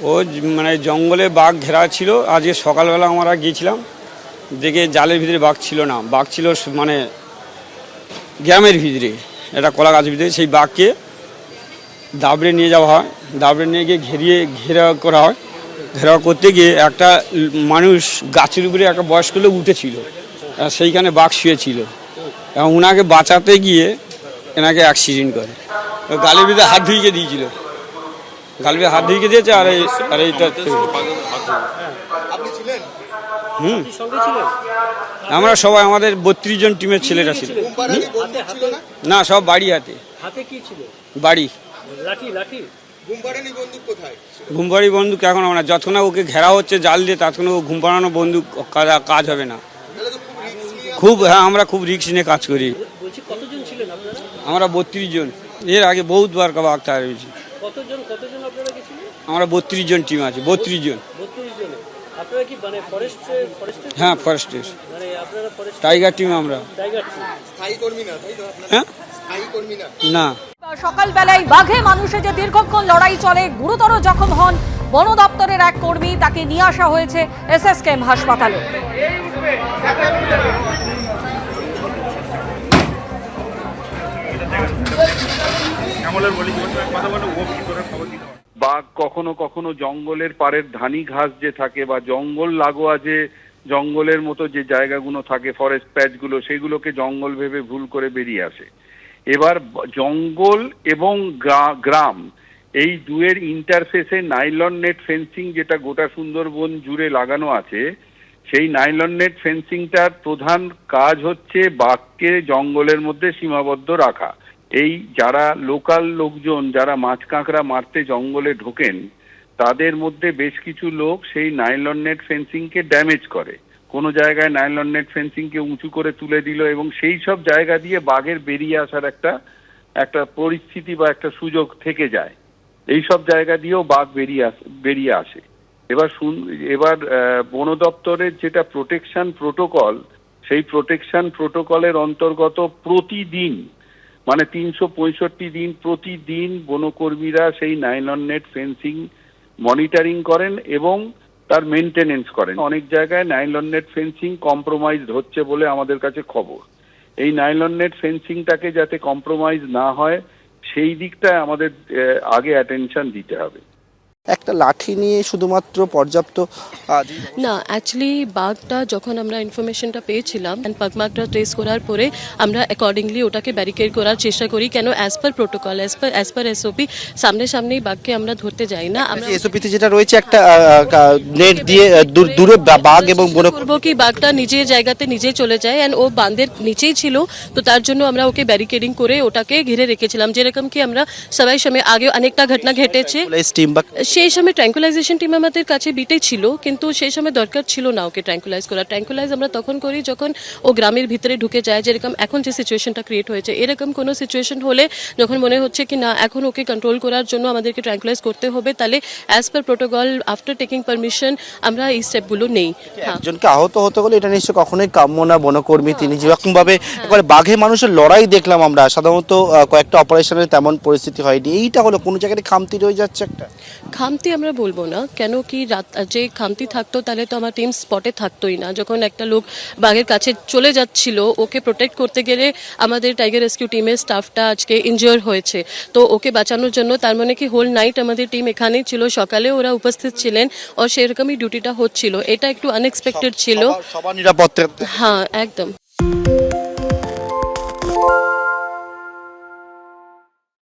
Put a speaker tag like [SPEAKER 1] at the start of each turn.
[SPEAKER 1] ও মানে জঙ্গলে বাঘ ঘেরা ছিল। আজকে সকালবেলা আমরা গিয়েছিলাম, দেখে জালের ভিতরে বাঘ ছিল না, বাঘ ছিল মানে গ্রামের ভিতরে, একটা কলা গাছের ভিতরে। সেই বাঘকে দাবড়ে নিয়ে যাওয়া হয়, দাবড়ে নিয়ে গিয়ে ঘেরা করা হয়। ঘেরাও করতে গিয়ে একটা মানুষ গাছের উপরে একটা বয়স্ক লোক উঠেছিল, সেইখানে বাঘ শুয়েছিল এবং ওনাকে বাঁচাতে গিয়ে এনাকে অ্যাক্সিডেন্ট করে। গালের ভিতরে হাত ধুইকে দিয়েছিল, গালে হাত ধুইকে দিয়েছে। আর এইটা আমরা সবাই, আমাদের 32 জন টিমের ছেলেরা ছিল। না, সব বাড়ি হাতে। বাড়ি ঘুমপাড়ি বন্দুক এখন আমরা যতক্ষণ ওকে ঘেরা হচ্ছে জাল দিয়ে, ততক্ষণ ও ঘুম পাড়ানো বন্দুক কাজ হবে না। খুব, হ্যাঁ, আমরা খুব রিস্ক নিয়ে কাজ করি। আমরা 32 জন। এর আগে বহুতবার বাঘ তৈরি হয়েছে। আমরা 32 জন টিম আছে, 32 জন। হ্যাঁ, ফরেস্টের টাইগার টিম আমরা। হ্যাঁ, না।
[SPEAKER 2] সকালবেলায় বাঘে মানুষের যে দীর্ঘক্ষণ লড়াই চলে, গুরুতর জখম হন বন দপ্তরের এক কর্মী। তাকে নিয়ে আসা হয়েছে এসএসকেএম হাসপাতালে।
[SPEAKER 3] বাঘ কখনো কখনো জঙ্গলের পাড়ের ধানি ঘাস যে থাকে বা জঙ্গল লাগোয়া যে জঙ্গলের মতো যে জায়গাগুলো থাকে, ফরেস্ট প্যাচগুলো, সেগুলোকে জঙ্গল ভেবে ভুল করে বেরিয়ে আসে। এবার জঙ্গল এবং গ্রাম, এই দুয়ের ইন্টারফেসে নাইলন নেট ফেন্সিং যেটা গোটা সুন্দরবন জুড়ে লাগানো আছে, সেই নাইলন নেট ফেন্সিংটার প্রধান কাজ হচ্ছে বাঘকে জঙ্গলের মধ্যে সীমাবদ্ধ রাখা। এই যারা লোকাল লোকজন যারা মাছ কাঁকড়া মারতে জঙ্গলে ঢোকেন, তাদের মধ্যে বেশ কিছু লোক সেই নাইলন নেট ফেন্সিংকে ড্যামেজ করে। কোনো জায়গায় নাইলন নেট ফেন্সিংকে উঁচু করে তুলে দিল এবং সেই সব জায়গা দিয়ে বাঘের বেরিয়ে আসার একটা পরিস্থিতি বা একটা সুযোগ থেকে যায়। এই সব জায়গা দিয়েও বাঘ বেরিয়ে আসে। এবার বন দপ্তরের যেটা প্রোটেকশন প্রোটোকল, সেই প্রোটেকশন প্রোটোকলের অন্তর্গত প্রতিদিন, মানে 365 দিন প্রতিদিন বনকর্মীরা সেই নাইলন নেট ফেন্সিং মনিটরিং করেন এবং তার মেনটেনেন্স করেন। অনেক জায়গায় নাইলন নেট ফেন্সিং কম্প্রোমাইজড হচ্ছে বলে আমাদের কাছে খবর। এই নাইলন নেট ফেন্সিংটাকে যাতে কম্প্রোমাইজ না হয়, সেই দিকটায় আমাদের আগে অ্যাটেনশন দিতে হবে।
[SPEAKER 4] একটা লাঠি নিয়ে শুধুমাত্র পর্যাপ্ত
[SPEAKER 5] না, অ্যাকচুয়ালি বাঘটা যখন আমরা ইনফরমেশনটা পেয়েছিলাম পাকমাকটা ট্রেস করার পরে আমরা অ্যাকর্ডিংলি ওটাকে ব্যারিকেড করার চেষ্টা করি। কেন, as per protocol, as per SOP, সামনেই বাঘকে আমরা ধরতে যাই না। আমরা
[SPEAKER 4] এসওপিতে যেটা রয়েছে একটা নেট দিয়ে দূরে বাঘ এবং বন
[SPEAKER 5] করবো কি বাঘটা নিজের জায়গাতে নিজে চলে যায়, অ্যান্ড ও বাঁধের নিচেই ছিল, তো তার জন্য আমরা ওকে ব্যারিকেডিং করে ওটাকে ঘিরে রেখেছিলাম। যেরকম কি আমরা সময় আগে অনেকটা ঘটনা ঘটেছে, সেই সময় ট্র্যাঙ্কুলাইজেশন টিম আমাদের কাছে বিটেই ছিল, কিন্তু সেই সময় দরকার ছিল না ওকে ট্র্যাঙ্কুলাইজ করা। ট্র্যাঙ্কুলাইজ আমরা তখন করি যখন ও গ্রামের ভিতরে ঢুকে যায়, যেরকম এখন যে সিচুয়েশনটা ক্রিয়েট হয়েছে। এরকম কোনো সিচুয়েশন হলে যখন মনে হচ্ছে কি না এখন ওকে কন্ট্রোল করার জন্য আমাদেরকে ট্র্যাঙ্কুলাইজ করতে হবে, তাহলে as per protocol after taking permission আমরা এই স্টেপগুলো নেই।
[SPEAKER 4] একজনকে আহত হতে গেলে এটা নিশ্চয় কখনোই কাম্য না। বনকর্মী তিনি যেরকম ভাবে একবারে বাঘে মানুষের লড়াই দেখলাম আমরা, সাধারণত কয়েকটা অপারেশনের তেমন পরিস্থিতি হয়নি। এইটা হলো কোনো জায়গায় খামতি রয়ে যাচ্ছে। একটা
[SPEAKER 5] খামতি আমরা বলবো না, কেন কি যে খামতি থাকতো তাহলে তো আমার টিম স্পটে থাকতোই না। যখন একটা লোক বাঘের কাছে চলে যাচ্ছিল, ওকে প্রোটেক্ট করতে গেলে আমাদের টাইগার রেস্কিউ টিমের স্টাফটা আজকে ইনজিওর হয়েছে, তো ওকে বাঁচানোর জন্য তার মানে কি হোল নাইট আমাদের টিম এখানেই ছিল, সকালে ওরা উপস্থিত ছিলেন ও সেরকমই ডিউটিটা হচ্ছিল। এটা একটু আনএক্সপেক্টেড ছিল।
[SPEAKER 4] সবার নিরাপত্তা,
[SPEAKER 5] হ্যাঁ একদম।